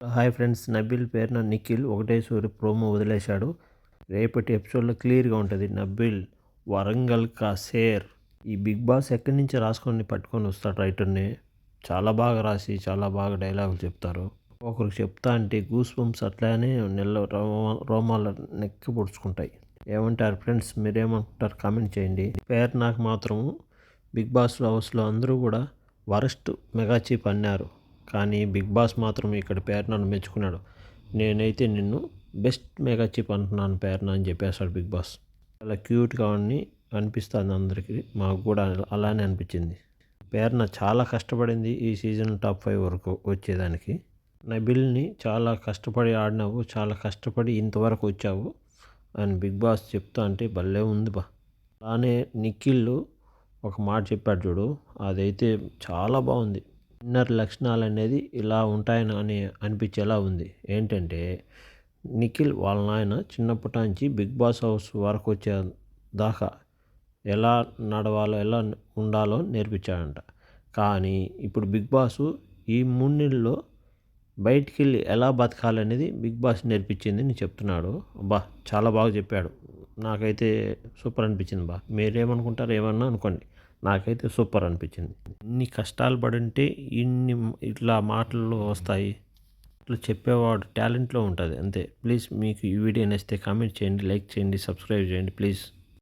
Hi friends, Nabeel పేరున నిఖిల్ ఒకటే Suri promo వదిలేశాడు. రేపటి ఎపిసోడ్లో క్లియర్గా ఉంటుంది. నబీల్ వరంగల్ కా షేర్. ఈ బిగ్ బాస్ ఎక్కడి నుంచి రాసుకొని పట్టుకొని వస్తాడు రైటర్ని. చాలా బాగా రాసి చాలా బాగా డైలాగులు చెప్తారు. ఒకరికి చెప్తా అంటే గూస్ బంప్స్ అట్లానే రోమాల నెక్కి పొడుచుకుంటాయి. ఏమంటారు ఫ్రెండ్స్, మీరేమంటారు కామెంట్ చేయండి. పేరు నాకు మాత్రము బిగ్ బాస్ హౌస్లో అందరూ కూడా వరస్ట్ మెగా చీప్ అన్నారు. కానీ బిగ్ బాస్ మాత్రం ఇక్కడ పేరునన్ను మెచ్చుకున్నాడు. నేనైతే నిన్ను బెస్ట్ మెగా చీప్ అంటున్నాను పేరున అని చెప్పేశాడు బిగ్ బాస్. చాలా క్యూట్గా అనిపిస్తుంది అందరికీ, మాకు కూడా అలానే అనిపించింది. పేరున చాలా కష్టపడింది ఈ సీజన్ టాప్ 5 వరకు వచ్చేదానికి. నబిల్ని చాలా కష్టపడి ఆడినావు, చాలా కష్టపడి ఇంతవరకు వచ్చావు అని బిగ్ బాస్ చెప్తా అంటే భలే ఉంది బా. అలానే నిఖిల్ ఒక మాట చెప్పాడు చూడు, అదైతే చాలా బాగుంది. ఇన్నర్ లక్షణాలు అనేది ఇలా ఉంటాయని అనిపించేలా ఉంది. ఏంటంటే నిఖిల్ వాళ్ళ నాయన చిన్నప్పటి నుంచి బిగ్ బాస్ హౌస్ వరకు వచ్చే దాకా ఎలా నడవాలో ఎలా ఉండాలో నేర్పించాడంట. కానీ ఇప్పుడు బిగ్ బాస్ ఈ 3 నెలల్లో బయటికి వెళ్ళి ఎలా బతకాలనేది బిగ్ బాస్ నేర్పించింది అని చెప్తున్నాడు. బా చాలా బాగా చెప్పాడు. నాకైతే సూపర్ అనిపించింది బా. మీరేమనుకుంటారు ఏమన్నా అనుకోండి, నాకైతే సూపర్ అనిపించింది. ఇన్ని కష్టాలు పడుంటే ఇన్ని ఇట్లా మాటలు వస్తాయి. ఇట్లా చెప్పేవాడు టాలెంట్లో ఉంటుంది అంతే. ప్లీజ్ మీకు ఈ వీడియో నచ్చితే కామెంట్ చేయండి, లైక్ చేయండి, సబ్స్క్రైబ్ చేయండి ప్లీజ్.